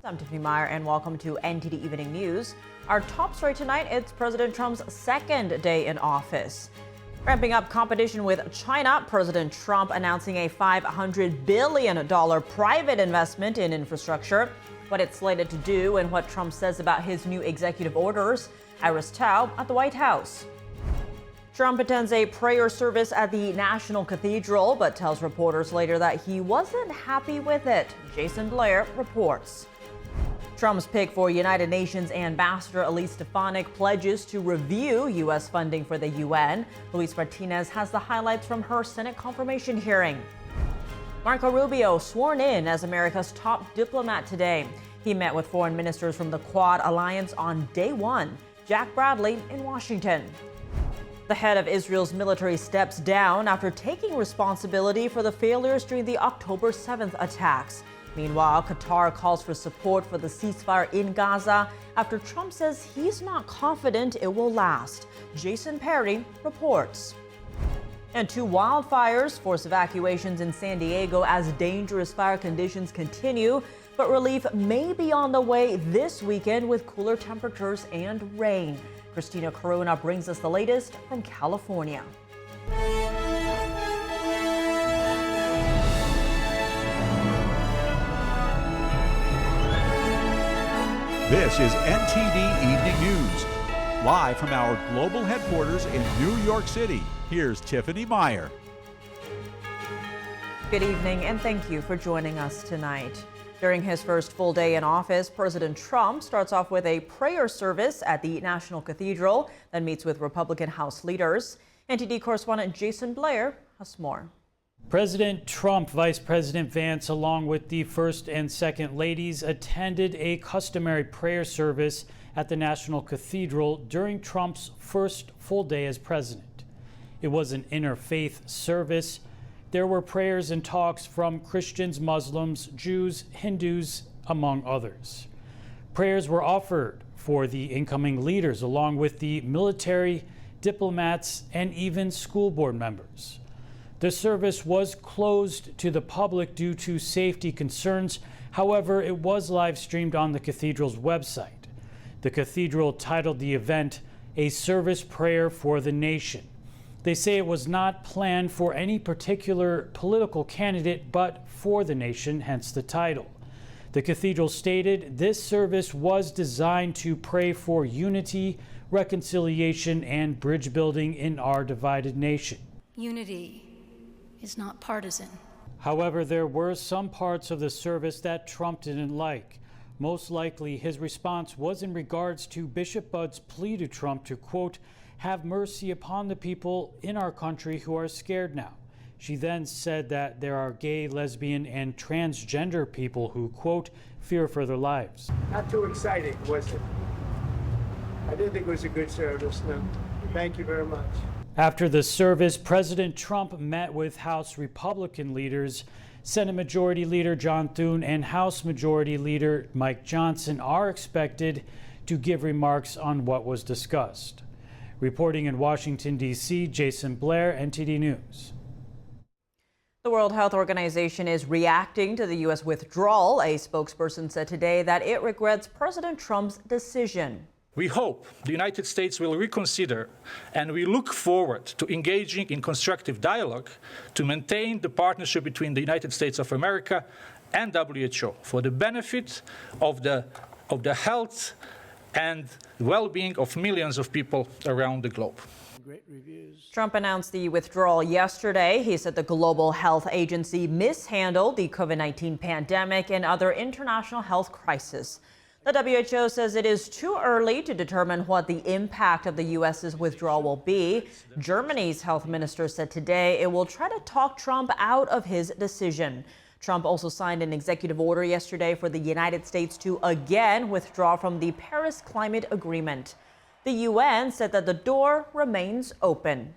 I'm Tiffany Meyer and welcome to NTD Evening News. Our top story tonight, it's President Trump's second day in office. Ramping up competition with China, President Trump announcing a $500 billion private investment in infrastructure. What it's slated to do and what Trump says about his new executive orders. Iris Tao at the White House. Trump attends a prayer service at the National Cathedral, but tells reporters later that he wasn't happy with it. Jason Blair reports. Trump's pick for United Nations Ambassador Elise Stefanik pledges to review U.S. funding for the UN. Luis Martinez has the highlights from her Senate confirmation hearing. Marco Rubio sworn in as America's top diplomat today. He met with foreign ministers from the Quad Alliance on day one. Jack Bradley in Washington. The head of Israel's military steps down after taking responsibility for the failures during the October 7th attacks. Meanwhile, Qatar calls for support for the ceasefire in Gaza after Trump says he's not confident it will last. Jason Perry reports. And two wildfires force evacuations in San Diego as dangerous fire conditions continue. But relief may be on the way this weekend with cooler temperatures and rain. Christina Corona brings us the latest from California. This is NTD Evening News. Live from our global headquarters in New York City, here's Tiffany Meyer. Good evening and thank you for joining us tonight. During his first full day in office, President Trump starts off with a prayer service at the National Cathedral, then meets with Republican House leaders. NTD correspondent Jason Blair has more. President Trump, Vice President Vance, along with the First and Second Ladies, attended a customary prayer service at the National Cathedral during Trump's first full day as president. It was an interfaith service. There were prayers and talks from Christians, Muslims, Jews, Hindus, among others. Prayers were offered for the incoming leaders, along with the military, diplomats, and even school board members. The service was closed to the public due to safety concerns. However, it was live streamed on the cathedral's website. The cathedral titled the event, "A Service Prayer for the Nation." They say it was not planned for any particular political candidate, but for the nation, hence the title. The cathedral stated this service was designed to pray for unity, reconciliation, and bridge building in our divided nation. Unity is not partisan. However, there were some parts of the service that Trump didn't like. Most likely, his response was in regards to Bishop Budd's plea to Trump to, quote, have mercy upon the people in our country who are scared now. She then said that there are gay, lesbian, and transgender people who, quote, fear for their lives. Not too exciting, was it? I didn't think it was a good service, no. Thank you very much. After the service, President Trump met with House Republican leaders. Senate Majority Leader John Thune and House Majority Leader Mike Johnson are expected to give remarks on what was discussed. Reporting in Washington, D.C., Jason Blair, NTD News. The World Health Organization is reacting to the U.S. withdrawal. A spokesperson said today that it regrets President Trump's decision. We hope the United States will reconsider, and we look forward to engaging in constructive dialogue to maintain the partnership between the United States of America and WHO for the benefit of the health and well-being of millions of people around the globe. Trump announced the withdrawal yesterday. He said the global health agency mishandled the COVID-19 pandemic and other international health crises. The WHO says it is too early to determine what the impact of the U.S.'s withdrawal will be. Germany's health minister said today it will try to talk Trump out of his decision. Trump also signed an executive order yesterday for the United States to again withdraw from the Paris Climate Agreement. The UN said that the door remains open.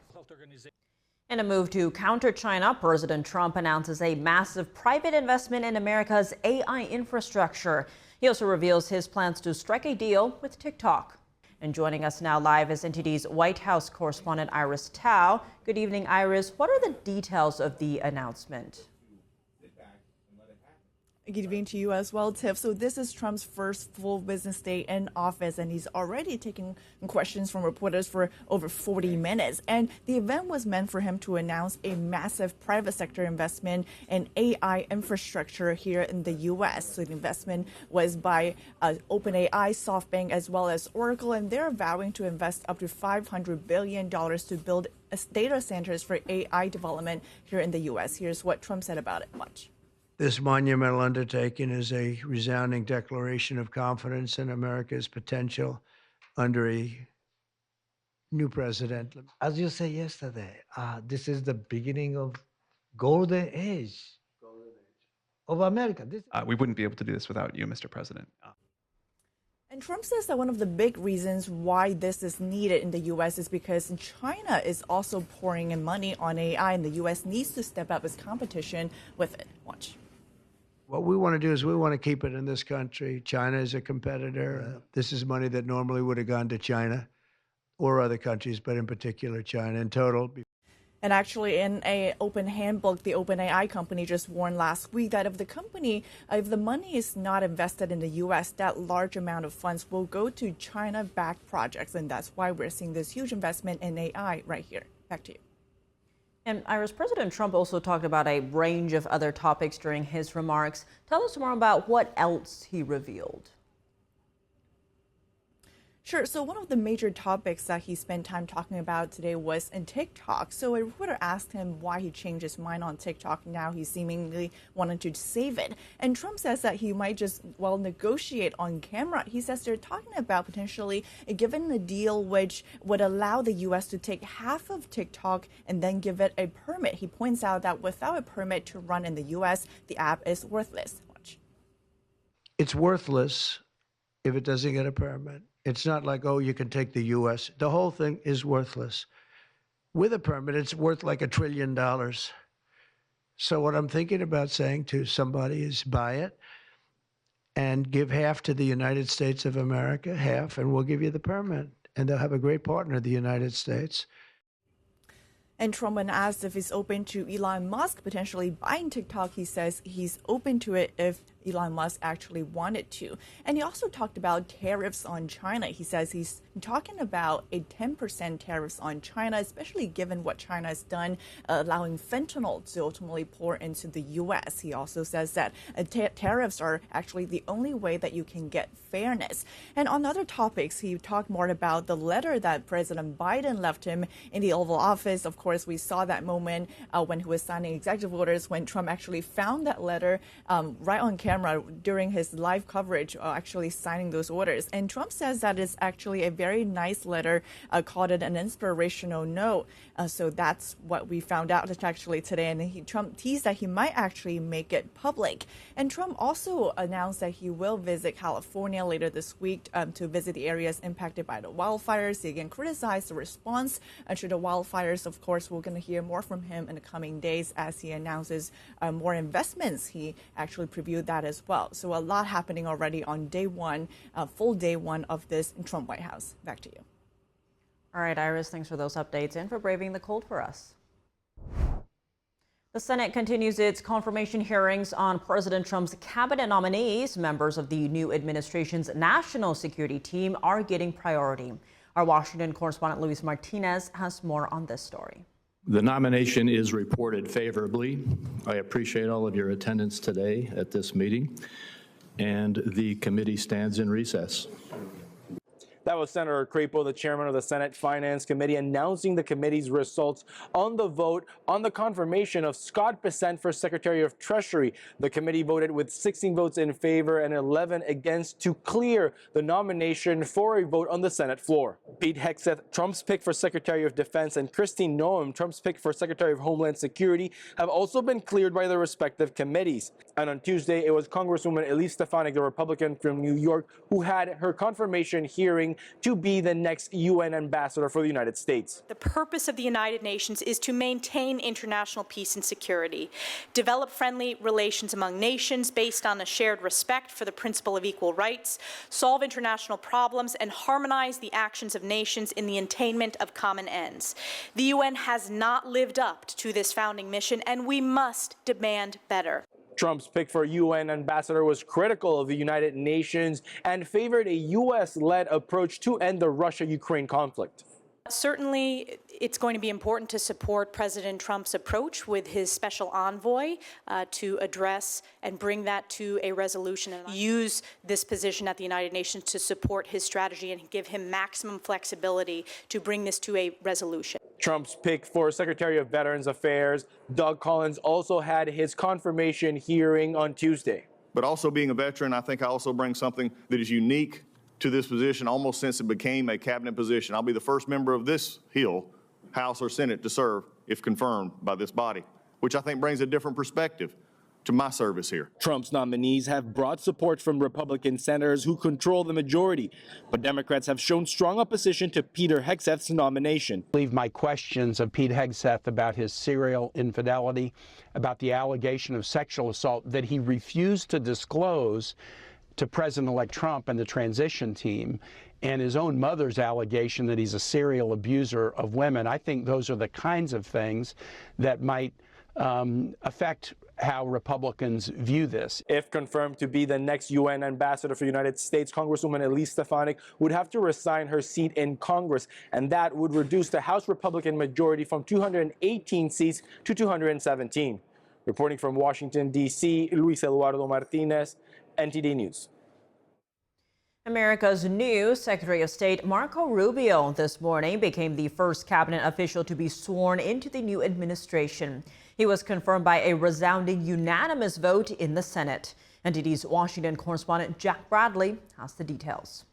In a move to counter China, President Trump announces a massive private investment in America's AI infrastructure. He also reveals his plans to strike a deal with TikTok. And joining us now live is NTD's White House correspondent Iris Tao. Good evening, Iris. What are the details of the announcement? Good evening to you as well, Tiff. So this is Trump's first full business day in office, and he's already taking questions from reporters for over 40 minutes. And the event was meant for him to announce a massive private sector investment in AI infrastructure here in the U.S. So the investment was by OpenAI, SoftBank, as well as Oracle, and they're vowing to invest up to $500 billion to build data centers for AI development here in the U.S. Here's what Trump said about it. Watch. This monumental undertaking is a resounding declaration of confidence in America's potential under a new president. As you said yesterday, this is the beginning of golden age of America. We wouldn't be able to do this without you, Mr. President. And Trump says that one of the big reasons why this is needed in the U.S. is because China is also pouring in money on AI, and the U.S. needs to step up its competition with it. Watch. What we want to do is we want to keep it in this country. China is a competitor. This is money that normally would have gone to China or other countries, but in particular China in total. And actually, in an open handbook, the OpenAI company just warned last week that if the money is not invested in the U.S., that large amount of funds will go to China-backed projects. And that's why we're seeing this huge investment in AI right here. Back to you. And Iris, President Trump also talked about a range of other topics during his remarks. Tell us more about what else he revealed. Sure. So one of the major topics that he spent time talking about today was in TikTok. So a reporter asked him why he changed his mind on TikTok. Now he seemingly wanted to save it. And Trump says that he might just, negotiate on camera. He says they're talking about potentially giving a deal which would allow the U.S. to take half of TikTok and then give it a permit. He points out that without a permit to run in the U.S., the app is worthless. Watch. It's worthless if it doesn't get a permit. It's not like, oh, you can take the U.S. The whole thing is worthless. With a permit, it's worth like $1 trillion. So what I'm thinking about saying to somebody is buy it and give half to the United States of America, half, and we'll give you the permit. And they'll have a great partner, the United States. And Trump, when asked if he's open to Elon Musk potentially buying TikTok, he says he's open to it if Elon Musk actually wanted to. And he also talked about tariffs on China. He says he's talking about a 10% tariffs on China, especially given what China has done, allowing fentanyl to ultimately pour into the U.S. He also says that tariffs are actually the only way that you can get fairness. And on other topics, he talked more about the letter that President Biden left him in the Oval Office. Of course, we saw that moment when he was signing executive orders, when Trump actually found that letter right on camera during his live coverage, actually signing those orders. And Trump says that is actually a very nice letter, called it an inspirational note. So that's what we found out actually today. And Trump teased that he might actually make it public. And Trump also announced that he will visit California later this week to visit the areas impacted by the wildfires. He again criticized the response to the wildfires. Of course, we're going to hear more from him in the coming days as he announces more investments. He actually previewed that as well. So a lot happening already on day one, full day one of this Trump White House. Back to you. All right, Iris, thanks for those updates and for braving the cold for us. The Senate continues its confirmation hearings on President Trump's cabinet nominees. Members of the new administration's national security team are getting priority. Our Washington correspondent Luis Martinez has more on this story. The nomination is reported favorably. I appreciate all of your attendance today at this meeting, and the committee stands in recess. That was Senator Crapo, the chairman of the Senate Finance Committee, announcing the committee's results on the vote on the confirmation of Scott Bessent for Secretary of Treasury. The committee voted with 16 votes in favor and 11 against to clear the nomination for a vote on the Senate floor. Pete Hegseth, Trump's pick for Secretary of Defense, and Christine Noem, Trump's pick for Secretary of Homeland Security, have also been cleared by their respective committees. And on Tuesday, it was Congresswoman Elise Stefanik, the Republican from New York, who had her confirmation hearing to be the next UN ambassador for the United States. The purpose of the United Nations is to maintain international peace and security, develop friendly relations among nations based on a shared respect for the principle of equal rights, solve international problems, and harmonize the actions of nations in the attainment of common ends. The UN has not lived up to this founding mission, and we must demand better. Trump's pick for UN ambassador was critical of the United Nations and favored a U.S.-led approach to end the Russia-Ukraine conflict. Certainly, it's going to be important to support President Trump's approach with his special envoy to address and bring that to a resolution and use this position at the United Nations to support his strategy and give him maximum flexibility to bring this to a resolution. Trump's pick for Secretary of Veterans Affairs, Doug Collins, also had his confirmation hearing on Tuesday. But also being a veteran, I think I also bring something that is unique to this position almost since it became a cabinet position. I'll be the first member of this Hill, House or Senate, to serve if confirmed by this body, which I think brings a different perspective to my service here. Trump's nominees have broad support from Republican senators who control the majority, but Democrats have shown strong opposition to Peter Hegseth's nomination. Leave my questions of Pete Hegseth about his serial infidelity, about the allegation of sexual assault that he refused to disclose to President-elect Trump and the transition team, and his own mother's allegation that he's a serial abuser of women. I think those are the kinds of things that might affect how Republicans view this. If confirmed to be the next UN ambassador for the United States, Congresswoman Elise Stefanik would have to resign her seat in Congress, and that would reduce the House Republican majority from 218 seats to 217. Reporting from Washington, D.C., Luis Eduardo Martinez, NTD News. America's new Secretary of State Marco Rubio this morning became the first cabinet official to be sworn into the new administration. He was confirmed by a resounding unanimous vote in the Senate. NTD's Washington correspondent Jack Bradley has the details.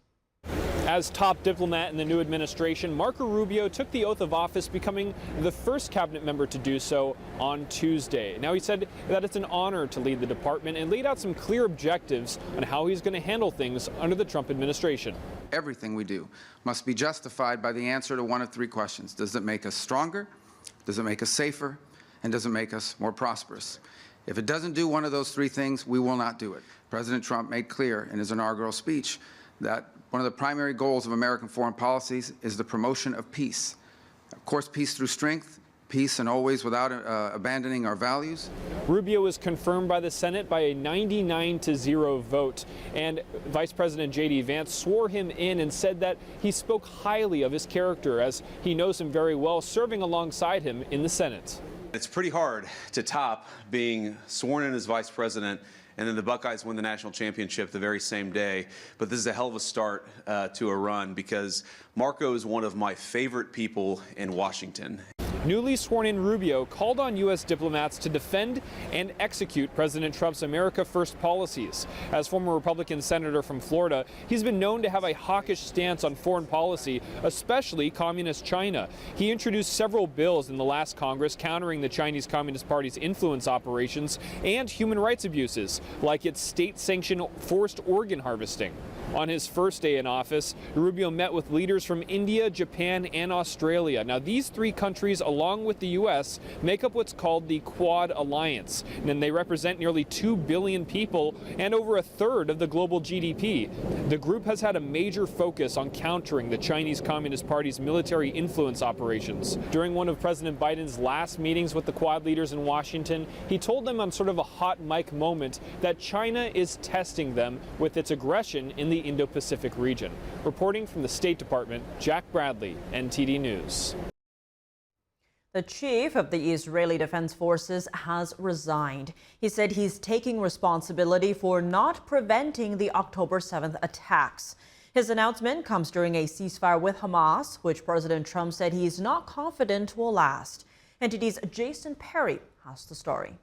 As top diplomat in the new administration, Marco Rubio took the oath of office, becoming the first cabinet member to do so on Tuesday. Now, he said that it's an honor to lead the department and laid out some clear objectives on how he's going to handle things under the Trump administration. Everything we do must be justified by the answer to one of three questions. Does it make us stronger? Does it make us safer? And does it make us more prosperous? If it doesn't do one of those three things, we will not do it. President Trump made clear in his inaugural speech that one of the primary goals of American foreign policies is the promotion of peace. Of course, peace through strength, peace and always without abandoning our values. Rubio was confirmed by the Senate by a 99-0 vote, and Vice President J.D. Vance swore him in and said that he spoke highly of his character, as he knows him very well, serving alongside him in the Senate. It's pretty hard to top being sworn in as vice president and then the Buckeyes win the national championship the very same day. But this is a hell of a start to a run, because Marco is one of my favorite people in Washington. Newly sworn-in Rubio called on U.S. diplomats to defend and execute President Trump's America First policies. As former Republican senator from Florida, he's been known to have a hawkish stance on foreign policy, especially communist China. He introduced several bills in the last Congress countering the Chinese Communist Party's influence operations and human rights abuses, like its state-sanctioned forced organ harvesting. On his first day in office, Rubio met with leaders from India, Japan, and Australia. Now, these three countries, along with the U.S., make up what's called the Quad Alliance, and they represent nearly 2 billion people and over a third of the global GDP. The group has had a major focus on countering the Chinese Communist Party's military influence operations. During one of President Biden's last meetings with the Quad leaders in Washington, he told them on sort of a hot mic moment that China is testing them with its aggression in the Indo-Pacific region. Reporting from the State Department, Jack Bradley, NTD News. The chief of the Israeli Defense Forces has resigned. He said he's taking responsibility for not preventing the October 7th attacks. His announcement comes during a ceasefire with Hamas, which President Trump said he's not confident will last. NTD's Jason Perry has the story.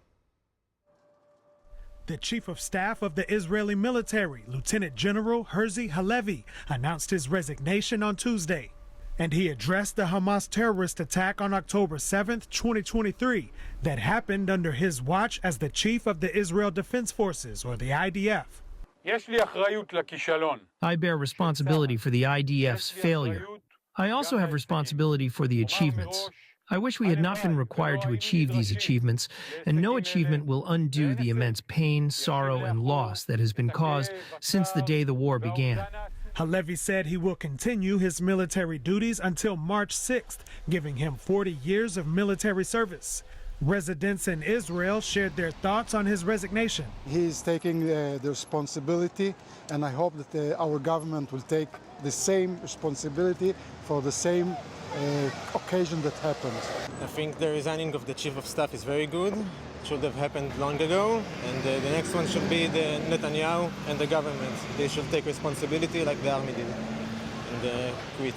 The chief of staff of the Israeli military, Lieutenant General Herzi Halevi, announced his resignation on Tuesday. And he addressed the Hamas terrorist attack on October 7th, 2023, that happened under his watch as the chief of the Israel Defense Forces, or the IDF. I bear responsibility for the IDF's failure. I also have responsibility for the achievements. I wish we had not been required to achieve these achievements, and no achievement will undo the immense pain, sorrow, and loss that has been caused since the day the war began. Halevi said he will continue his military duties until March 6th, giving him 40 years of military service. Residents in Israel shared their thoughts on his resignation. He's taking the responsibility, and I hope that our government will take the same responsibility for the same occasion that happened. I think the resigning of the chief of staff is very good. It should have happened long ago, and the next one should be the Netanyahu and the government. They should take responsibility like the army did and quit.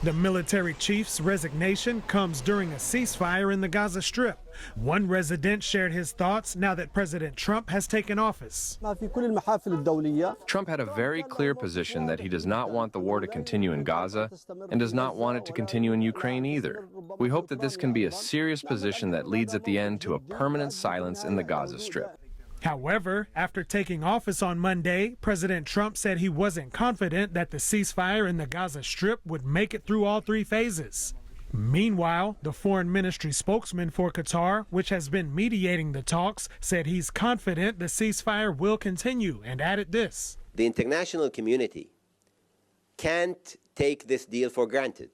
The military chief's resignation comes during a ceasefire in the Gaza Strip. One resident shared his thoughts now that President Trump has taken office. Trump had a very clear position that he does not want the war to continue in Gaza and does not want it to continue in Ukraine either. We hope that this can be a serious position that leads at the end to a permanent silence in the Gaza Strip. However, after taking office on Monday, President Trump said he wasn't confident that the ceasefire in the Gaza Strip would make it through all three phases. Meanwhile, the foreign ministry spokesman for Qatar, which has been mediating the talks, said he's confident the ceasefire will continue and added this. The international community can't take this deal for granted.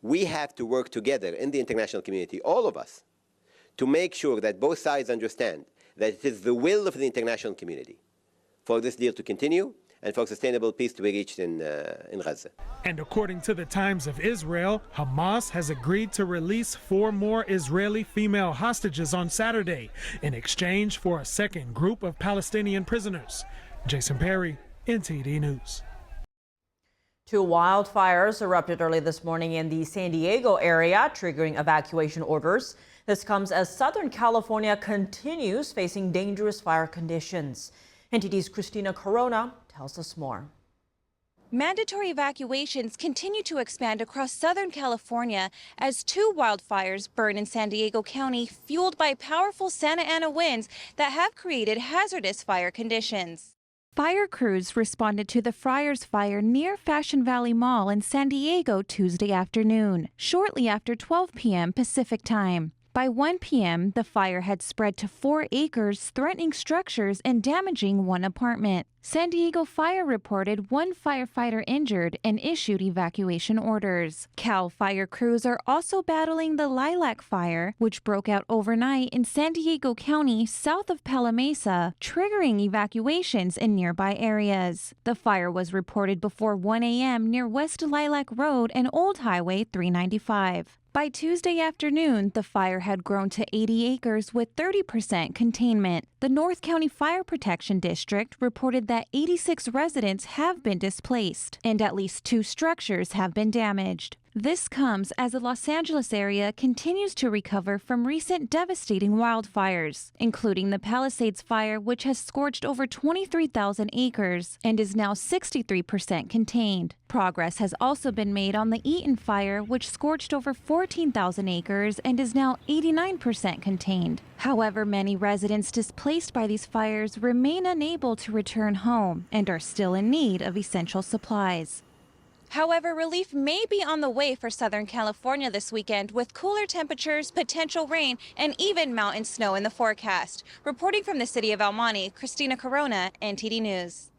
We have to work together in the international community, all of us, to make sure that both sides understand that it is the will of the international community for this deal to continue and for sustainable peace to be reached in Gaza. And according to the Times of Israel, Hamas has agreed to release 4 more Israeli female hostages on Saturday in exchange for a second group of Palestinian prisoners. Jason Perry, NTD News. 2 wildfires erupted early this morning in the San Diego area, triggering evacuation orders. This comes as Southern California continues facing dangerous fire conditions. NTD's Christina Corona tells us more. Mandatory evacuations continue to expand across Southern California as 2 wildfires burn in San Diego County, fueled by powerful Santa Ana winds that have created hazardous fire conditions. Fire crews responded to the Friars Fire near Fashion Valley Mall in San Diego Tuesday afternoon, shortly after 12 p.m. Pacific time. By 1 p.m., the fire had spread to 4 acres, threatening structures and damaging 1 apartment. San Diego Fire reported 1 firefighter injured and issued evacuation orders. Cal Fire crews are also battling the Lilac Fire, which broke out overnight in San Diego County, south of Palo Mesa, triggering evacuations in nearby areas. The fire was reported before 1 a.m. near West Lilac Road and Old Highway 395. By Tuesday afternoon, the fire had grown to 80 acres with 30% containment. The North County Fire Protection District reported that 86 residents have been displaced and at least 2 structures have been damaged. This comes as the Los Angeles area continues to recover from recent devastating wildfires, including the Palisades Fire, which has scorched over 23,000 acres and is now 63% contained. Progress has also been made on the Eaton Fire, which scorched over 14,000 acres and is now 89% contained. However, many residents displaced by these fires remain unable to return home and are still in need of essential supplies. However, relief may be on the way for Southern California this weekend with cooler temperatures, potential rain, and even mountain snow in the forecast. Reporting from the city of El Monte, Christina Corona, NTD News.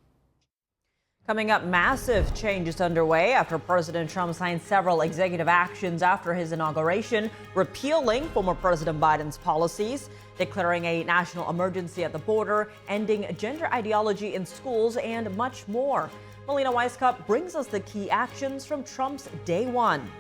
Coming up, massive changes underway after President Trump signed several executive actions after his inauguration, repealing former President Biden's policies, declaring a national emergency at the border, ending gender ideology in schools, and much more. Melina Weisskopf brings us the key actions from Trump's day one.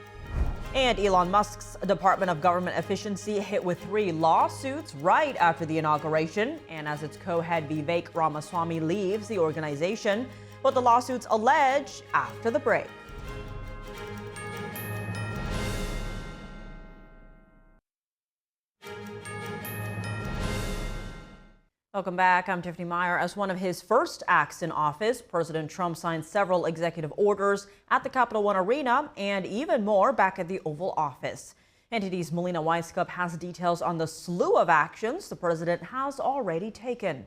And Elon Musk's Department of Government Efficiency hit with 3 lawsuits right after the inauguration, and as its co-head Vivek Ramaswamy leaves the organization. What the lawsuits allege after the break. Welcome back. I'm Tiffany Meyer. As one of his first acts in office, President Trump signed several executive orders at the Capital One Arena and even more back at the Oval Office. NTD's Melina Weisskopf has details on the slew of actions the president has already taken.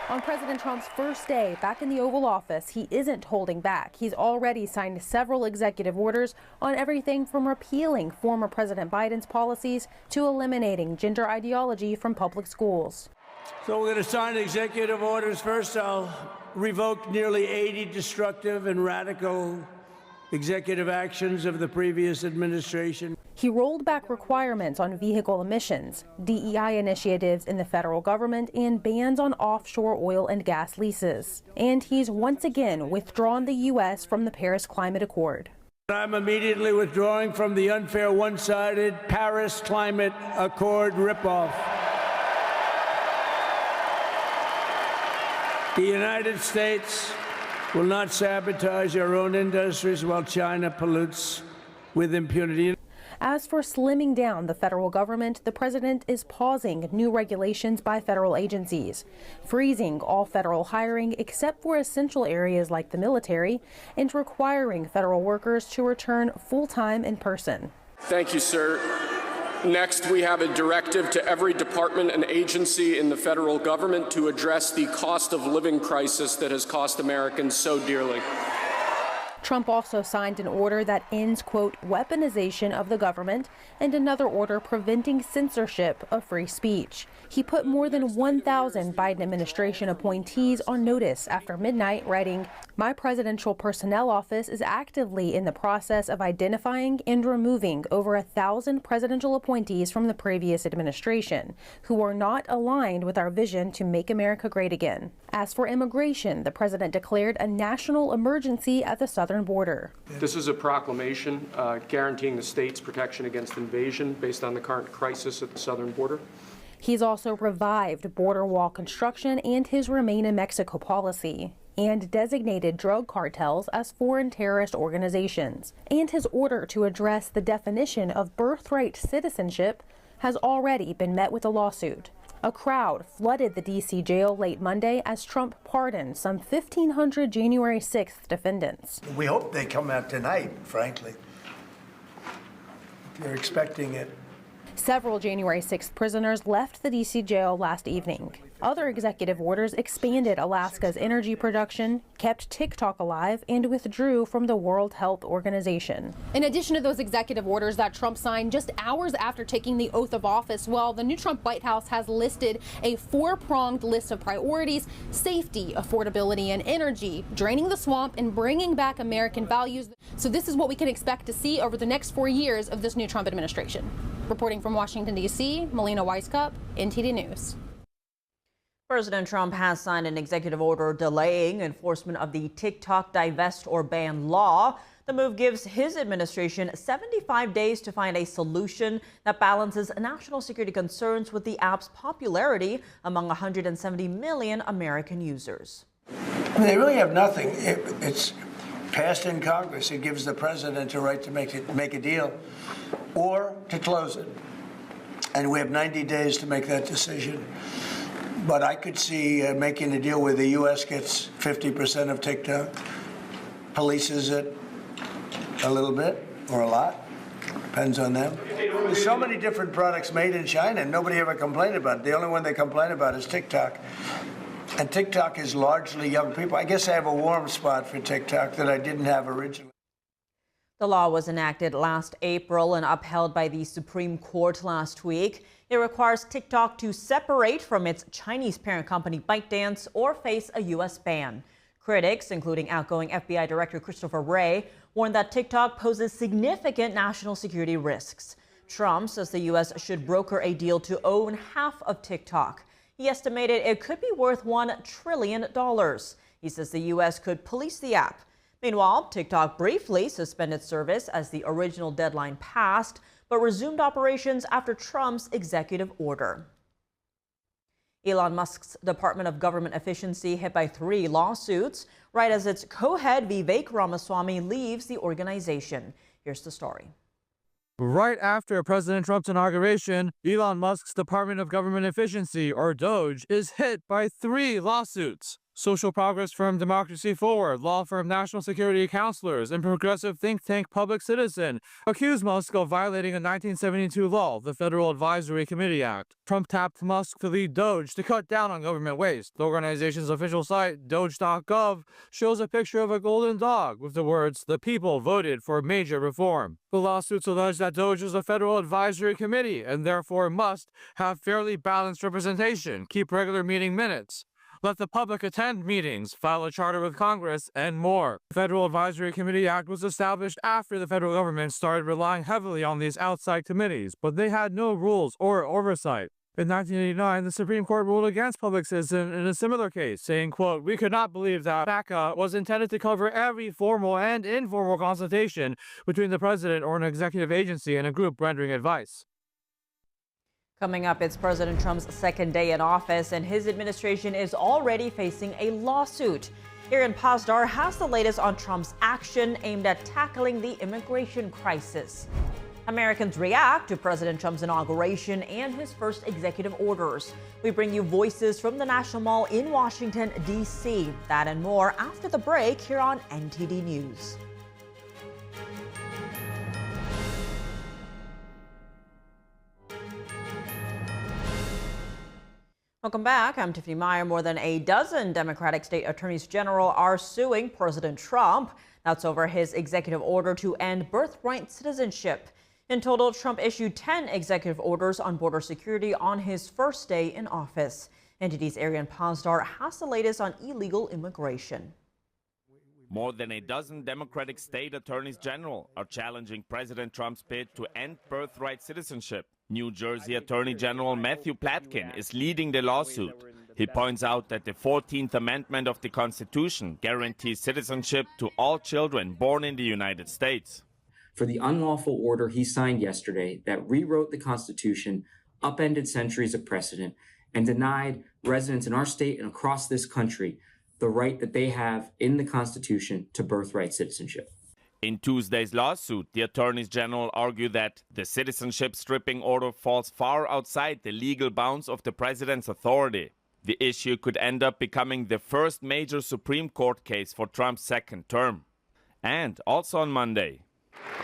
On President Trump's first day back in the Oval Office, he isn't holding back. He's already signed several executive orders on everything from repealing former President Biden's policies to eliminating gender ideology from public schools. So we're going to sign executive orders. First, I'll revoke nearly 80 destructive and radical executive actions of the previous administration. He rolled back requirements on vehicle emissions, DEI initiatives in the federal government, and bans on offshore oil and gas leases. And he's once again withdrawn the U.S. from the Paris Climate Accord. I'm immediately withdrawing from the unfair, one-sided Paris Climate Accord ripoff. The United States will not sabotage our own industries while China pollutes with impunity. As for slimming down the federal government, the president is pausing new regulations by federal agencies, freezing all federal hiring except for essential areas like the military, and requiring federal workers to return full-time in person. Thank you, sir. Next, we have a directive to every department and agency in the federal government to address the cost of living crisis that has cost Americans so dearly. Trump also signed an order that ends, quote, weaponization of the government and another order preventing censorship of free speech. He put more than 1,000 Biden administration appointees on notice after midnight, writing, "My presidential personnel office is actively in the process of identifying and removing over 1,000 presidential appointees from the previous administration who are not aligned with our vision to make America great again." As for immigration, the president declared a national emergency at the southern border. This is a proclamation guaranteeing the state's protection against invasion based on the current crisis at the southern border. He's also revived border wall construction and his Remain in Mexico policy, and designated drug cartels as foreign terrorist organizations. And his order to address the definition of birthright citizenship has already been met with a lawsuit. A crowd flooded the D.C. jail late Monday as Trump pardoned some 1,500 January 6th defendants. We hope they come out tonight, frankly. They're expecting it. Several January 6th prisoners left the D.C. jail last evening. Other executive orders expanded Alaska's energy production, kept TikTok alive, and withdrew from the World Health Organization. In addition to those executive orders that Trump signed just hours after taking the oath of office, well, the new Trump White House has listed a four-pronged list of priorities: safety, affordability, and energy, draining the swamp, and bringing back American values. So this is what we can expect to see over the next 4 years of this new Trump administration. Reporting from Washington, D.C., Melina Weiskup, NTD News. President Trump has signed an executive order delaying enforcement of the TikTok divest or ban law. The move gives his administration 75 days to find a solution that balances national security concerns with the app's popularity among 170 million American users. I mean, they really have nothing. It's passed in Congress. It gives the president a right to make a deal or to close it. And we have 90 days to make that decision. But I could see making a deal where the U.S. gets 50% of TikTok, polices it a little bit or a lot, depends on them. There's so many different products made in China, and nobody ever complained about it. The only one they complain about is TikTok. And TikTok is largely young people. I guess I have a warm spot for TikTok that I didn't have originally. The law was enacted last April and upheld by the Supreme Court last week. It requires TikTok to separate from its Chinese parent company ByteDance or face a U.S. ban. Critics, including outgoing FBI Director Christopher Wray, warned that TikTok poses significant national security risks. Trump says the U.S. should broker a deal to own half of TikTok. He estimated it could be worth $1 trillion. He says the U.S. could police the app. Meanwhile, TikTok briefly suspended service as the original deadline passed, but resumed operations after Trump's executive order. Elon Musk's Department of Government Efficiency hit by 3 lawsuits right as its co-head Vivek Ramaswamy leaves the organization. Here's the story. Right after President Trump's inauguration, Elon Musk's Department of Government Efficiency, or Doge, is hit by 3 lawsuits. Social progress firm Democracy Forward, law firm National Security Counselors, and progressive think tank Public Citizen accused Musk of violating a 1972 law, the Federal Advisory Committee Act. Trump tapped Musk to lead Doge to cut down on government waste. The organization's official site, Doge.gov, shows a picture of a golden dog with the words, "The people voted for major reform." The lawsuits allege that Doge is a Federal Advisory Committee and therefore must have fairly balanced representation, keep regular meeting minutes. let the public attend meetings, file a charter with Congress, and more. The Federal Advisory Committee Act was established after the federal government started relying heavily on these outside committees, but they had no rules or oversight. In 1989, the Supreme Court ruled against public citizen in a similar case, saying, quote, "We could not believe that FACA was intended to cover every formal and informal consultation between the president or an executive agency and a group rendering advice." Coming up, it's President Trump's second day in office, and his administration is already facing a lawsuit. Arian Pasdar has the latest on Trump's action aimed at tackling the immigration crisis. Americans react to President Trump's inauguration and his first executive orders. We bring you voices from the National Mall in Washington, D.C. That and more after the break here on NTD News. Welcome back. I'm Tiffany Meyer. More than a dozen Democratic state attorneys general are suing President Trump. That's over his executive order to end birthright citizenship. In total, Trump issued 10 executive orders on border security on his first day in office. NTD's Arian Pasdar has the latest on illegal immigration. More than a dozen Democratic state attorneys general are challenging President Trump's bid to end birthright citizenship. New Jersey Attorney General Matthew Platkin is leading the lawsuit. He points out that the 14th Amendment of the Constitution guarantees citizenship to all children born in the United States. For the unlawful order he signed yesterday that rewrote the Constitution, upended centuries of precedent, and denied residents in our state and across this country the right that they have in the Constitution to birthright citizenship. In Tuesday's lawsuit, the attorneys general argue that the citizenship stripping order falls far outside the legal bounds of the president's authority. The issue could end up becoming the first major Supreme Court case for Trump's second term. And also on Monday,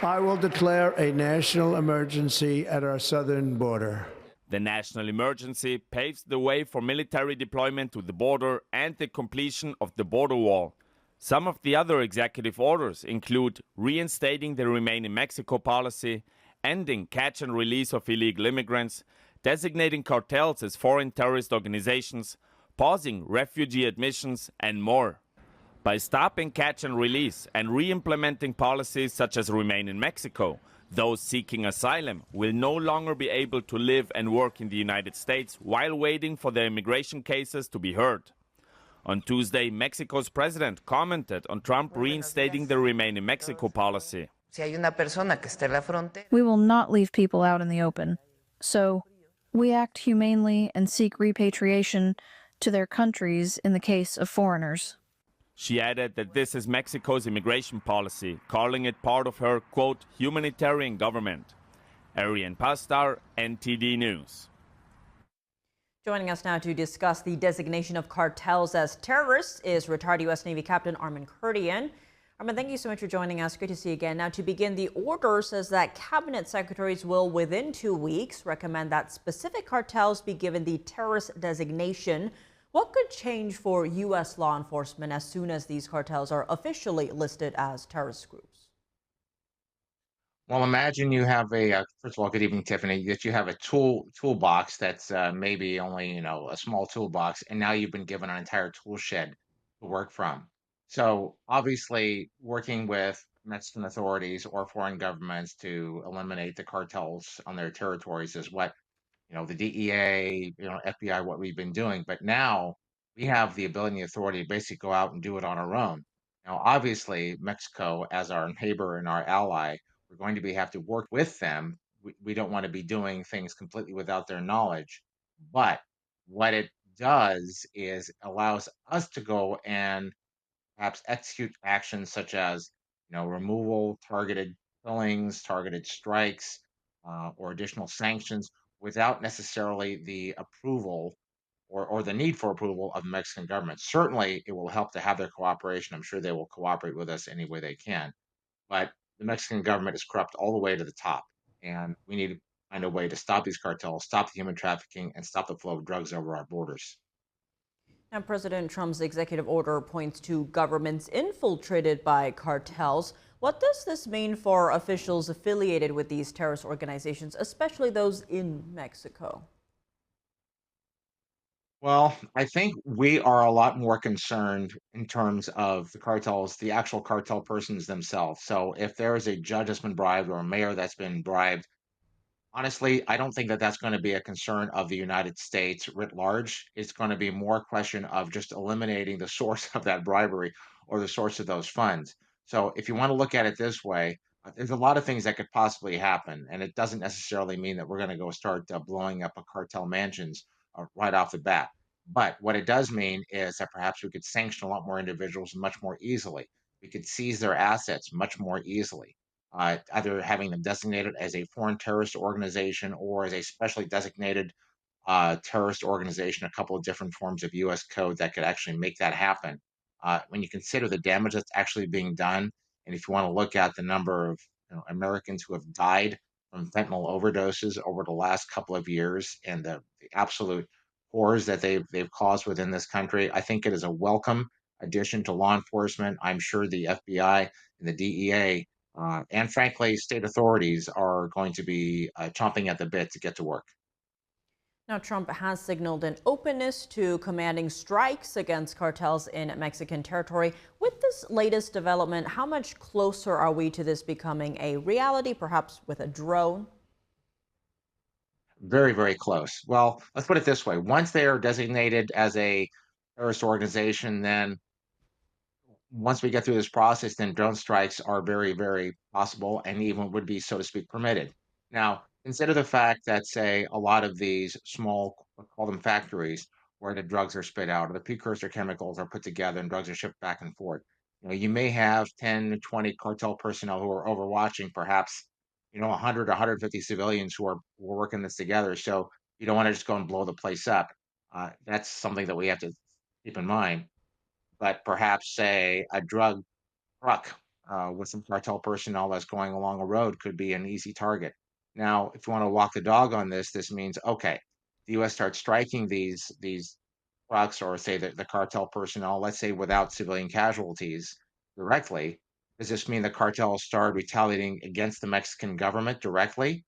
I will declare a national emergency at our southern border. the national emergency paves the way for military deployment to the border and the completion of the border wall. Some of the other executive orders include reinstating the Remain in Mexico policy, ending catch and release of illegal immigrants, designating cartels as foreign terrorist organizations, pausing refugee admissions, and more. By stopping catch and release and re-implementing policies such as Remain in Mexico, those seeking asylum will no longer be able to live and work in the United States while waiting for their immigration cases to be heard. On Tuesday, Mexico's president commented on Trump reinstating the Remain in Mexico policy. We will not leave people out in the open. So, we act humanely and seek repatriation to their countries in the case of foreigners. She added that this is Mexico's immigration policy, calling it part of her, quote, humanitarian government. Arian Pasdar, NTD News. Joining us now to discuss the designation of cartels as terrorists is retired U.S. Navy Captain Armin Kurdian. Armin, thank you so much for joining us. Great to see you again. Now, to begin, the order says that cabinet secretaries will, within 2 weeks, recommend that specific cartels be given the terrorist designation. What could change for U.S. law enforcement as soon as these cartels are officially listed as terrorist groups? Well, imagine you have first of all, good evening, Tiffany, that you have a toolbox that's maybe only, a small toolbox, and now you've been given an entire tool shed to work from. So obviously working with Mexican authorities or foreign governments to eliminate the cartels on their territories is what, the DEA, FBI, what we've been doing. But now we have the ability and the authority to basically go out and do it on our own. Now, obviously, Mexico, as our neighbor and our ally, we're going to have to work with them. We don't want to be doing things completely without their knowledge. But what it does is allows us to go and perhaps execute actions such as, removal, targeted killings, targeted strikes, or additional sanctions without necessarily the approval or the need for approval of the Mexican government. Certainly, it will help to have their cooperation. I'm sure they will cooperate with us any way they can. But the Mexican government is corrupt all the way to the top. And we need to find a way to stop these cartels, stop the human trafficking, and stop the flow of drugs over our borders. Now, President Trump's executive order points to governments infiltrated by cartels. What does this mean for officials affiliated with these terrorist organizations, especially those in Mexico? Well, I think we are a lot more concerned in terms of the cartels, the actual cartel persons themselves. So if there is a judge that's been bribed or a mayor that's been bribed, honestly, I don't think that that's going to be a concern of the United States writ large. It's going to be more a question of just eliminating the source of that bribery or the source of those funds. So if you want to look at it this way, there's a lot of things that could possibly happen, and it doesn't necessarily mean that we're going to go start blowing up a cartel mansions right off the bat. But what it does mean is that perhaps we could sanction a lot more individuals much more easily. We could seize their assets much more easily, either having them designated as a foreign terrorist organization or as a specially designated terrorist organization, a couple of different forms of U.S. code that could actually make that happen. When you consider the damage that's actually being done, and if you want to look at the number of Americans who have died from fentanyl overdoses over the last couple of years and the absolute horrors that they've caused within this country, I think it is a welcome addition to law enforcement. I'm sure the FBI and the DEA and frankly, state authorities are going to be chomping at the bit to get to work. Now, Trump has signaled an openness to commanding strikes against cartels in Mexican territory. With this latest development, how much closer are we to this becoming a reality, perhaps with a drone? Very, very close. Well, let's put it this way. Once they are designated as a terrorist organization, then once we get through this process, then drone strikes are very, very possible and even would be, so to speak, permitted. Now, consider the fact that, say, a lot of these small, we'll call them factories, where the drugs are spit out or the precursor chemicals are put together and drugs are shipped back and forth. You may have 10 to 20 cartel personnel who are overwatching perhaps, 100 or 150 civilians who are working this together. So you don't want to just go and blow the place up. That's something that we have to keep in mind. But perhaps, say, a drug truck with some cartel personnel that's going along a road could be an easy target. Now, if you want to walk the dog on this, this means okay, the U.S. starts striking these trucks or say the cartel personnel, let's say without civilian casualties directly. Does this mean the cartels start retaliating against the Mexican government directly?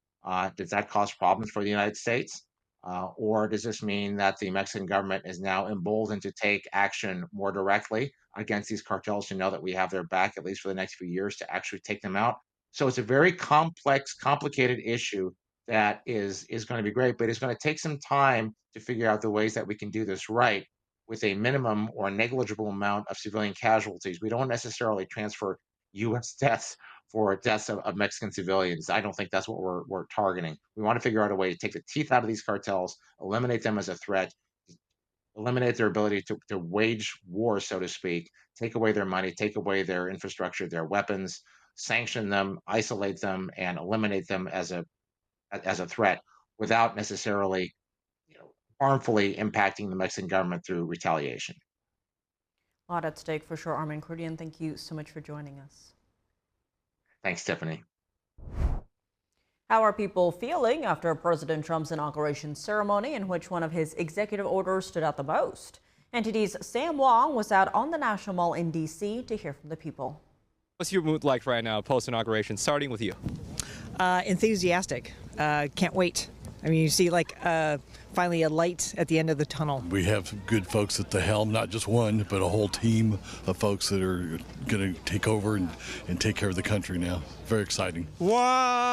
Does that cause problems for the United States? Or does this mean that the Mexican government is now emboldened to take action more directly against these cartels to know that we have their back, at least for the next few years, to actually take them out? So it's a very complex, complicated issue that is going to be great, but it's going to take some time to figure out the ways that we can do this right with a minimum or negligible amount of civilian casualties. We don't necessarily transfer U.S. deaths for deaths of Mexican civilians. I don't think that's what we're targeting. We want to figure out a way to take the teeth out of these cartels, eliminate them as a threat, eliminate their ability to wage war, so to speak, take away their money, take away their infrastructure, their weapons, sanction them, isolate them, and eliminate them as a threat without necessarily harmfully impacting the Mexican government through retaliation. A lot at stake for sure. Armin Kurdian, thank you so much for joining us. Thanks, Stephanie. How are people feeling after President Trump's inauguration ceremony, in which one of his executive orders stood out the most? NTD's Sam Wong was out on the National Mall in D.C. to hear from the people. What's your mood like right now, post-inauguration, starting with you? Enthusiastic. Can't wait. I mean, you see finally a light at the end of the tunnel. We have good folks at the helm, not just one, but a whole team of folks that are going to take over and take care of the country now. Very exciting. YMCA.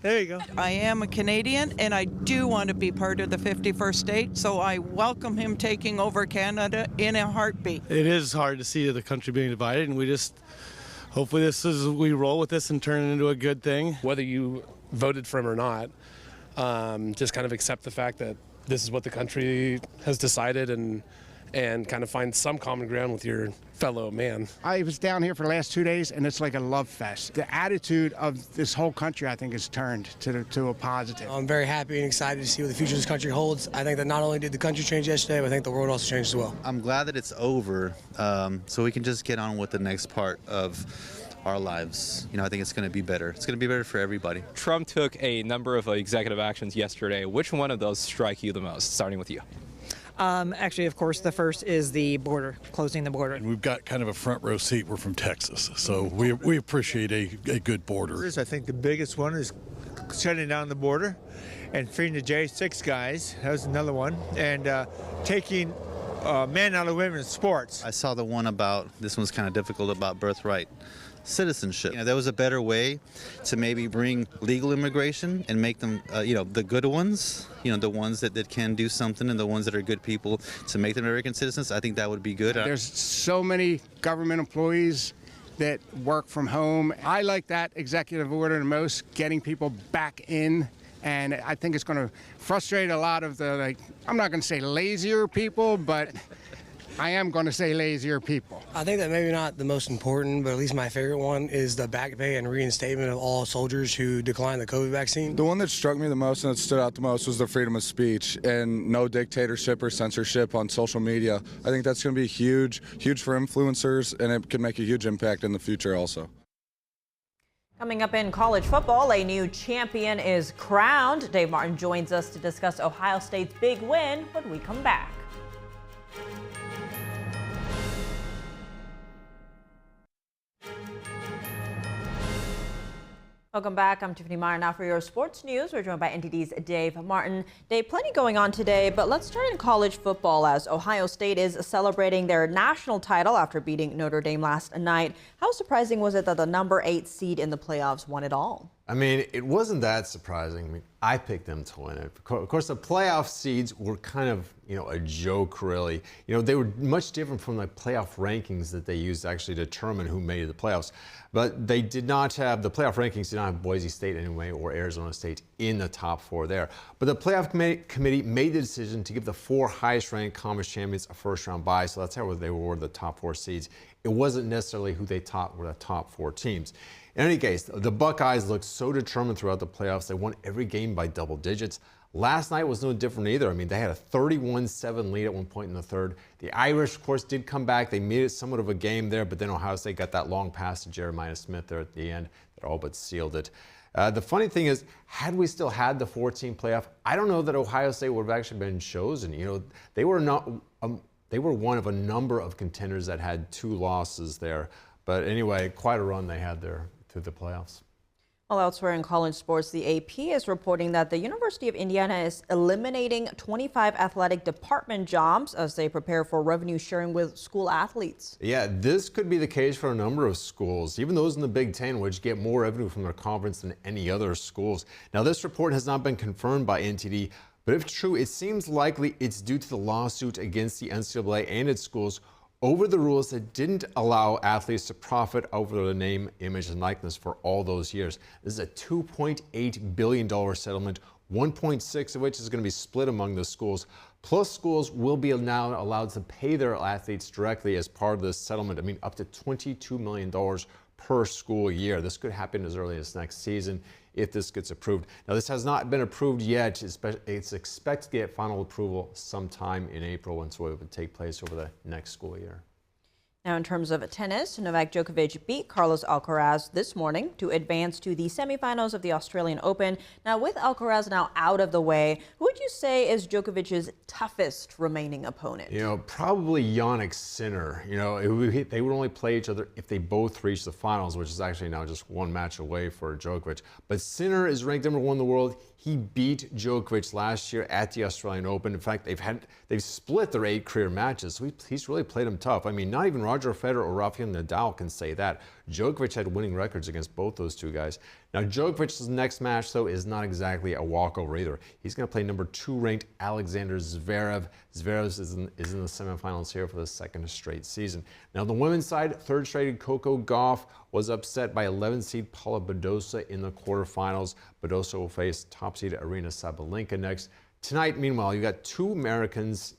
There you go. I am a Canadian, and I do want to be part of the 51st state, so I welcome him taking over Canada in a heartbeat. It is hard to see the country being divided, and we just hopefully we roll with this and turn it into a good thing. Whether you voted for him or not, just kind of accept the fact that this is what the country has decided and kind of find some common ground with your fellow man. I was down here for the last 2 days, and it's like a love fest. The attitude of this whole country, I think, has turned to a positive. I'm very happy and excited to see what the future of this country holds. I think that not only did the country change yesterday, but I think the world also changed as well. I'm glad that it's over, so we can just get on with the next part of our lives. I think it's going to be better. It's going to be better for everybody. Trump took a number of executive actions yesterday. Which one of those strike you the most, starting with you? Actually, of course, the first is the border, closing the border. And we've got kind of a front row seat. We're from Texas, so we appreciate a good border. I think the biggest one is shutting down the border and freeing the J6 guys. That was another one. And taking men out of women's sports. I saw the one about, this one's kind of difficult, about birthright citizenship. You know, there was a better way to maybe bring legal immigration and make them, the good ones, the ones that can do something and the ones that are good people, to make them American citizens. I think that would be good. There's so many government employees that work from home. I like that executive order the most, getting people back in. And I think it's going to frustrate a lot of the, I'm not going to say lazier people, but I am going to say lazier people. I think that maybe not the most important, but at least my favorite one is the back pay and reinstatement of all soldiers who declined the COVID vaccine. The one that struck me the most and that stood out the most was the freedom of speech and no dictatorship or censorship on social media. I think that's going to be huge for influencers, and it could make a huge impact in the future also. Coming up in college football, a new champion is crowned. Dave Martin joins us to discuss Ohio State's big win when we come back. Welcome back. I'm Tiffany Meyer. Now for your sports news, we're joined by NTD's Dave Martin. Dave, plenty going on today, but let's start in college football as Ohio State is celebrating their national title after beating Notre Dame last night. How surprising was it that the number 8 seed in the playoffs won it all? I mean, it wasn't that surprising. I mean, I picked them to win it. Of course, the playoff seeds were kind of, a joke, really. They were much different from the playoff rankings that they used to actually determine who made the playoffs. But they did not have, the playoff rankings did not have Boise State anyway or Arizona State in the top 4 there. But the playoff committee made the decision to give the 4 highest ranked conference champions a first round bye. So that's how they were the top 4 seeds. It wasn't necessarily who they thought were the top 4 teams. In any case, the Buckeyes looked so determined throughout the playoffs. They won every game by double digits. Last night was no different either. I mean, they had a 31-7 lead at one point in the third. The Irish, of course, did come back. They made it somewhat of a game there, but then Ohio State got that long pass to Jeremiah Smith there at the end that all but sealed it. The funny thing is, had we still had the 14 playoff, I don't know that Ohio State would have actually been chosen. They were one of a number of contenders that had 2 losses there. But anyway, quite a run they had there through the playoffs. Well, elsewhere in college sports, the AP is reporting that the University of Indiana is eliminating 25 athletic department jobs as they prepare for revenue sharing with school athletes. Yeah, this could be the case for a number of schools, even those in the Big Ten, which get more revenue from their conference than any other schools. Now, this report has not been confirmed by NTD, but if true, it seems likely it's due to the lawsuit against the NCAA and its schools over the rules that didn't allow athletes to profit over the name, image, and likeness for all those years. This is a $2.8 billion settlement, 1.6 of which is going to be split among the schools. Plus, schools will be now allowed to pay their athletes directly as part of this settlement. I mean, up to $22 million per school year. This could happen as early as next season if this gets approved. Now, this has not been approved yet. It's expected to get final approval sometime in April, and so it would take place over the next school year. Now, in terms of tennis, Novak Djokovic beat Carlos Alcaraz this morning to advance to the semifinals of the Australian Open. Now, with Alcaraz now out of the way, who would you say is Djokovic's toughest remaining opponent? Probably Jannik Sinner. They would only play each other if they both reach the finals, which is actually now just 1 match away for Djokovic. But Sinner is ranked #1 in the world. He beat Djokovic last year at the Australian Open. In fact, they've split their 8 career matches, so he's really played him tough. I mean, not even Roger Federer or Rafael Nadal can say that. Djokovic had winning records against both those 2 guys. Now, Djokovic's next match, though, is not exactly a walkover either. He's going to play #2 ranked Alexander Zverev. Zverev is in the semifinals here for the 2nd straight season. Now, on the women's side, 3rd straight Coco Gauff was upset by 11 seed Paula Badosa in the quarterfinals. Badosa will face top seed Arina Sabalenka next. Tonight, meanwhile, you got 2 Americans.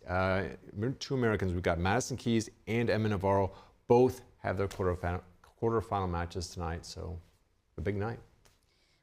We've got Madison Keys and Emma Navarro. Both have their quarterfinal matches tonight, so a big night.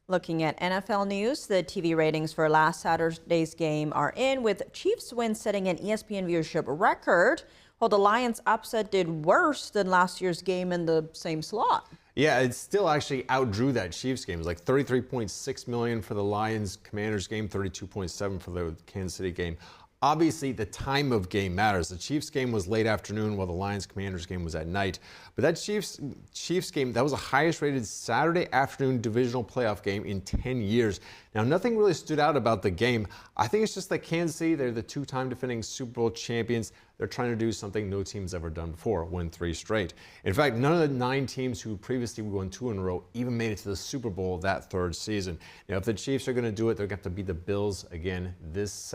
Looking at NFL news, the TV ratings for last Saturday's game are in, with Chiefs win setting an ESPN viewership record, while the Lions upset did worse than last year's game in the same slot. Yeah, it still actually outdrew that Chiefs game. It was like 33.6 million for the Lions Commanders game, 32.7 for the Kansas City game. Obviously, the time of game matters. The Chiefs game was late afternoon while the Lions-Commanders game was at night. But that Chiefs game, that was the highest rated Saturday afternoon divisional playoff game in 10 years. Now, nothing really stood out about the game. I think it's just that Kansas City, they're the two-time defending Super Bowl champions. They're trying to do something no team's ever done before, win 3 straight. In fact, none of the 9 teams who previously won 2 in a row even made it to the Super Bowl that 3rd season. Now, if the Chiefs are going to do it, they're going to have to beat the Bills again this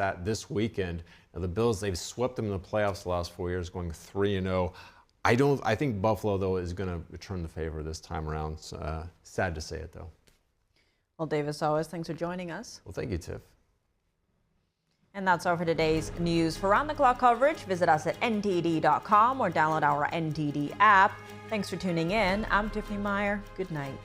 weekend. Now, the Bills, they've swept them in the playoffs the last 4 years, going 3-0. I think Buffalo, though, is going to return the favor this time around. Sad to say it, though. Well, Davis, always, thanks for joining us. Well, thank you, Tiff. And that's all for today's news. For round-the-clock coverage, visit us at ntd.com or download our NTD app. Thanks for tuning in. I'm Tiffany Meyer. Good night.